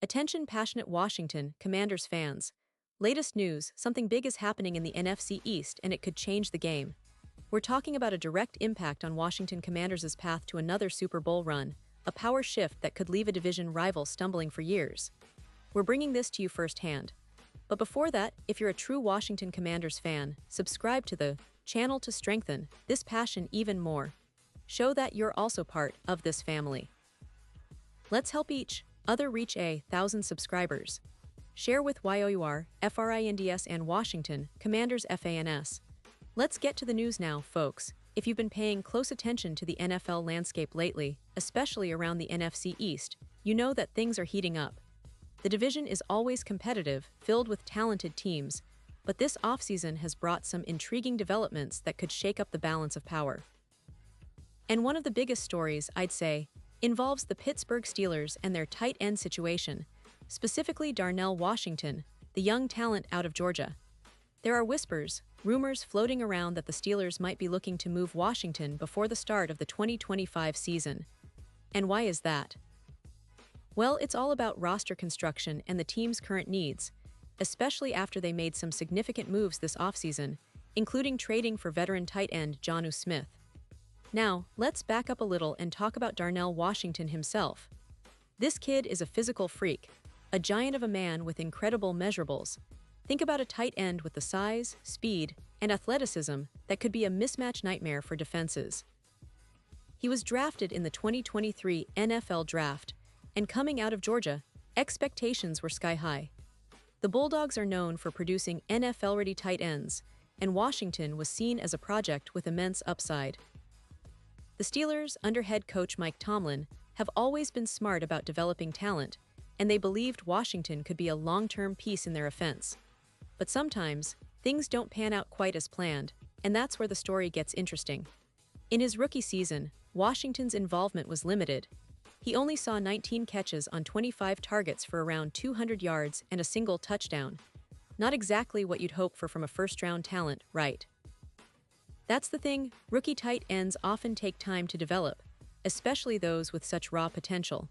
Attention passionate Washington Commanders fans. Latest news, something big is happening in the NFC East and it could change the game. We're talking about a direct impact on Washington Commanders' path to another Super Bowl run, a power shift that could leave a division rival stumbling for years. We're bringing this to you firsthand. But before that, if you're a true Washington Commanders fan, subscribe to the channel to strengthen this passion even more. Show that you're also part of this family. Let's help each other reach 1,000 subscribers. Share with YOUR, FRINDS and Washington Commanders FANS. Let's get to the news now, folks. If you've been paying close attention to the NFL landscape lately, especially around the NFC East, you know that things are heating up. The division is always competitive, filled with talented teams, but this offseason has brought some intriguing developments that could shake up the balance of power. And one of the biggest stories, I'd say, involves the Pittsburgh Steelers and their tight end situation, specifically Darnell Washington, the young talent out of Georgia. There are whispers, rumors floating around that the Steelers might be looking to move Washington before the start of the 2025 season. And why is that? Well, it's all about roster construction and the team's current needs, especially after they made some significant moves this offseason, including trading for veteran tight end Jonnu Smith. Now, let's back up a little and talk about Darnell Washington himself. This kid is a physical freak, a giant of a man with incredible measurables. Think about a tight end with the size, speed, and athleticism that could be a mismatch nightmare for defenses. He was drafted in the 2023 NFL Draft, and coming out of Georgia, expectations were sky-high. The Bulldogs are known for producing NFL-ready tight ends, and Washington was seen as a project with immense upside. The Steelers, under head coach Mike Tomlin, have always been smart about developing talent, and they believed Washington could be a long-term piece in their offense. But sometimes, things don't pan out quite as planned, and that's where the story gets interesting. In his rookie season, Washington's involvement was limited. He only saw 19 catches on 25 targets for around 200 yards and a single touchdown. Not exactly what you'd hope for from a first-round talent, right? That's the thing, rookie tight ends often take time to develop, especially those with such raw potential.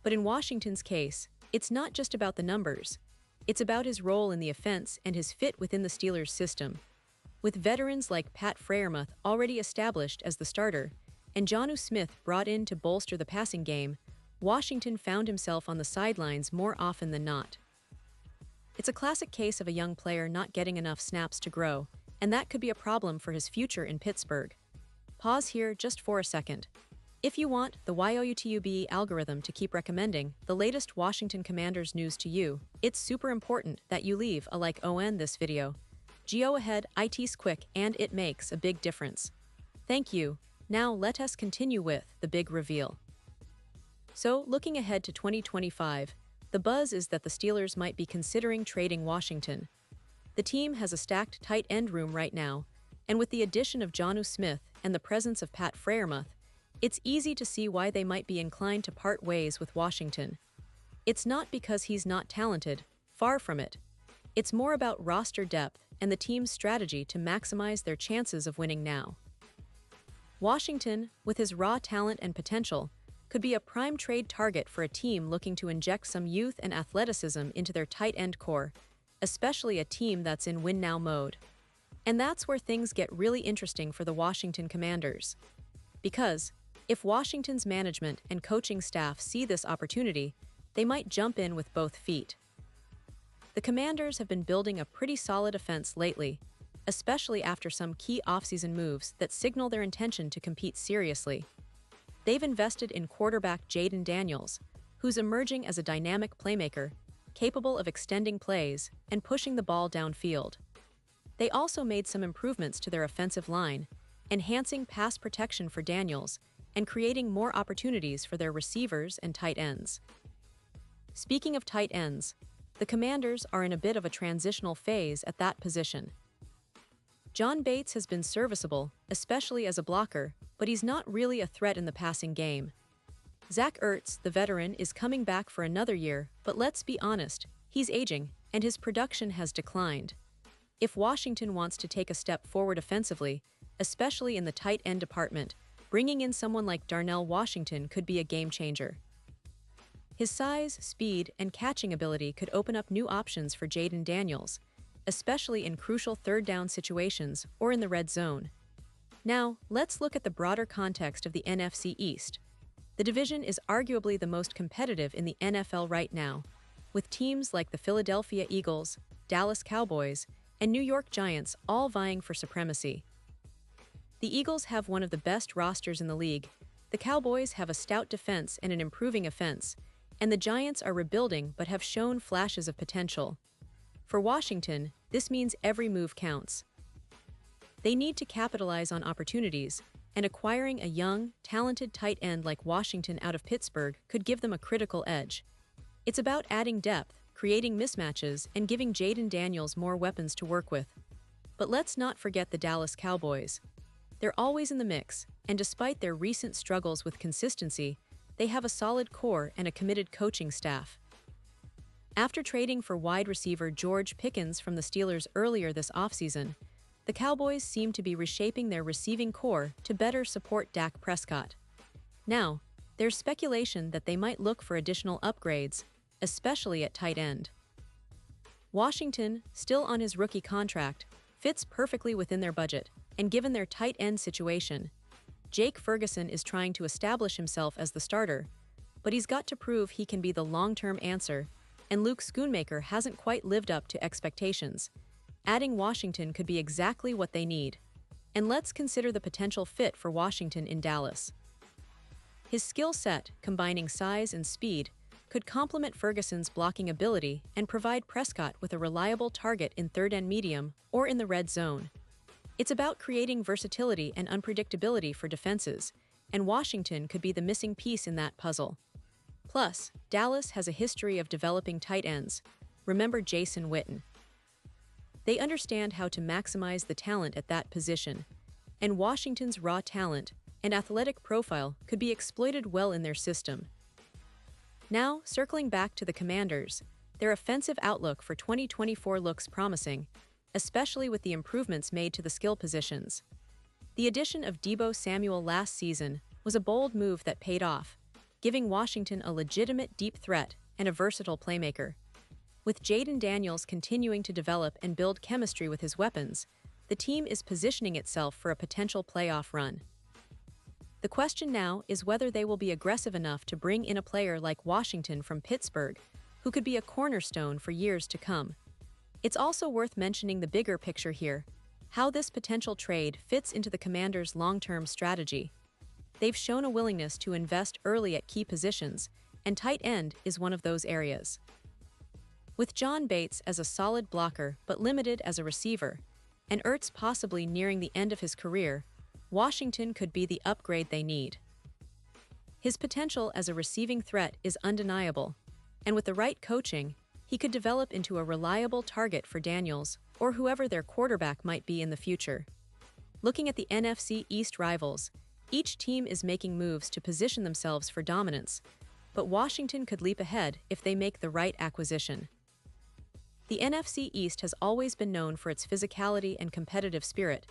But in Washington's case, it's not just about the numbers. It's about his role in the offense and his fit within the Steelers' system. With veterans like Pat Freiermuth already established as the starter, and Jonnu Smith brought in to bolster the passing game, Washington found himself on the sidelines more often than not. It's a classic case of a young player not getting enough snaps to grow, and that could be a problem for his future in Pittsburgh. Pause here just for a second. If you want the YOUTUBE algorithm to keep recommending the latest Washington Commanders news to you, it's super important that you leave a like on this video. Go ahead, it's quick and it makes a big difference. Thank you. Now let us continue with the big reveal. So, looking ahead to 2025, the buzz is that the Steelers might be considering trading Washington. The team has a stacked tight end room right now, and with the addition of Jonnu Smith and the presence of Pat Freiermuth, it's easy to see why they might be inclined to part ways with Washington. It's not because he's not talented, far from it. It's more about roster depth and the team's strategy to maximize their chances of winning now. Washington, with his raw talent and potential, could be a prime trade target for a team looking to inject some youth and athleticism into their tight end core, especially a team that's in win-now mode. And that's where things get really interesting for the Washington Commanders. Because, if Washington's management and coaching staff see this opportunity, they might jump in with both feet. The Commanders have been building a pretty solid offense lately, especially after some key offseason moves that signal their intention to compete seriously. They've invested in quarterback Jayden Daniels, who's emerging as a dynamic playmaker, capable of extending plays and pushing the ball downfield. They also made some improvements to their offensive line, enhancing pass protection for Daniels and creating more opportunities for their receivers and tight ends. Speaking of tight ends, the Commanders are in a bit of a transitional phase at that position. John Bates has been serviceable, especially as a blocker, but he's not really a threat in the passing game. Zach Ertz, the veteran, is coming back for another year, but let's be honest, he's aging, and his production has declined. If Washington wants to take a step forward offensively, especially in the tight end department, bringing in someone like Darnell Washington could be a game changer. His size, speed, and catching ability could open up new options for Jaden Daniels, especially in crucial third down situations or in the red zone. Now, let's look at the broader context of the NFC East. The division is arguably the most competitive in the NFL right now, with teams like the Philadelphia Eagles, Dallas Cowboys, and New York Giants all vying for supremacy. The Eagles have one of the best rosters in the league, the Cowboys have a stout defense and an improving offense, and the Giants are rebuilding but have shown flashes of potential. For Washington, this means every move counts. They need to capitalize on opportunities, and acquiring a young, talented tight end like Washington out of Pittsburgh could give them a critical edge. It's about adding depth, creating mismatches, and giving Jaden Daniels more weapons to work with. But let's not forget the Dallas Cowboys. They're always in the mix, and despite their recent struggles with consistency, they have a solid core and a committed coaching staff. After trading for wide receiver George Pickens from the Steelers earlier this offseason, the Cowboys seem to be reshaping their receiving core to better support Dak Prescott. Now, there's speculation that they might look for additional upgrades, especially at tight end. Washington, still on his rookie contract, fits perfectly within their budget, and given their tight end situation, Jake Ferguson is trying to establish himself as the starter, but he's got to prove he can be the long-term answer, and Luke Schoonmaker hasn't quite lived up to expectations. Adding Washington could be exactly what they need. And let's consider the potential fit for Washington in Dallas. His skill set, combining size and speed, could complement Ferguson's blocking ability and provide Prescott with a reliable target in third and medium or in the red zone. It's about creating versatility and unpredictability for defenses, and Washington could be the missing piece in that puzzle. Plus, Dallas has a history of developing tight ends. Remember Jason Witten. They understand how to maximize the talent at that position, and Washington's raw talent and athletic profile could be exploited well in their system. Now, circling back to the Commanders, their offensive outlook for 2024 looks promising, especially with the improvements made to the skill positions. The addition of Deebo Samuel last season was a bold move that paid off, giving Washington a legitimate deep threat and a versatile playmaker. With Jaden Daniels continuing to develop and build chemistry with his weapons, the team is positioning itself for a potential playoff run. The question now is whether they will be aggressive enough to bring in a player like Washington from Pittsburgh, who could be a cornerstone for years to come. It's also worth mentioning the bigger picture here, how this potential trade fits into the Commanders' long-term strategy. They've shown a willingness to invest early at key positions, and tight end is one of those areas. With John Bates as a solid blocker but limited as a receiver, and Ertz possibly nearing the end of his career, Washington could be the upgrade they need. His potential as a receiving threat is undeniable, and with the right coaching, he could develop into a reliable target for Daniels or whoever their quarterback might be in the future. Looking at the NFC East rivals, each team is making moves to position themselves for dominance, but Washington could leap ahead if they make the right acquisition. The NFC East has always been known for its physicality and competitive spirit,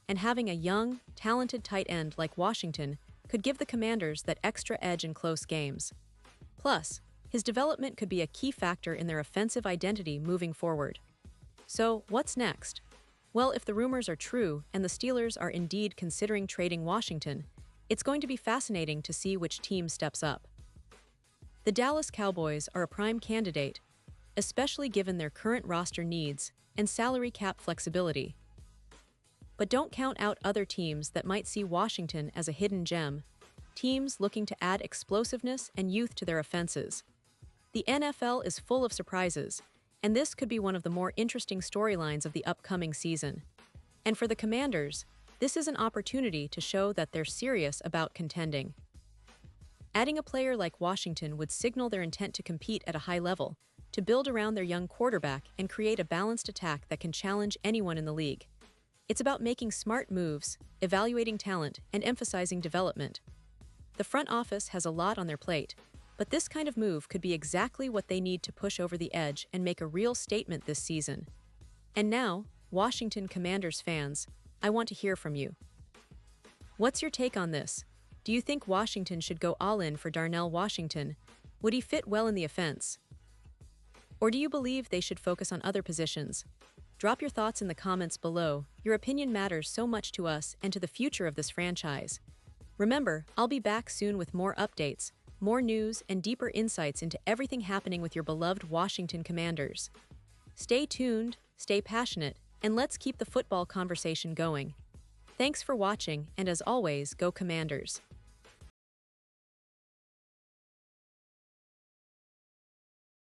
and having a young, talented tight end like Washington could give the Commanders that extra edge in close games. Plus, his development could be a key factor in their offensive identity moving forward. So, what's next? Well, if the rumors are true and the Steelers are indeed considering trading Washington, it's going to be fascinating to see which team steps up. The Dallas Cowboys are a prime candidate, especially given their current roster needs and salary cap flexibility. But don't count out other teams that might see Washington as a hidden gem, teams looking to add explosiveness and youth to their offenses. The NFL is full of surprises, and this could be one of the more interesting storylines of the upcoming season. And for the Commanders, this is an opportunity to show that they're serious about contending. Adding a player like Washington would signal their intent to compete at a high level, to build around their young quarterback and create a balanced attack that can challenge anyone in the league. It's about making smart moves, evaluating talent, and emphasizing development. The front office has a lot on their plate, but this kind of move could be exactly what they need to push over the edge and make a real statement this season. And now, Washington Commanders fans, I want to hear from you. What's your take on this? Do you think Washington should go all in for Darnell Washington, Would he fit well in the offense? Or do you believe they should focus on other positions? Drop your thoughts in the comments below. Your opinion matters so much to us and to the future of this franchise. Remember, I'll be back soon with more updates, more news, and deeper insights into everything happening with your beloved Washington Commanders. Stay tuned, stay passionate, and let's keep the football conversation going. Thanks for watching, and as always, go Commanders.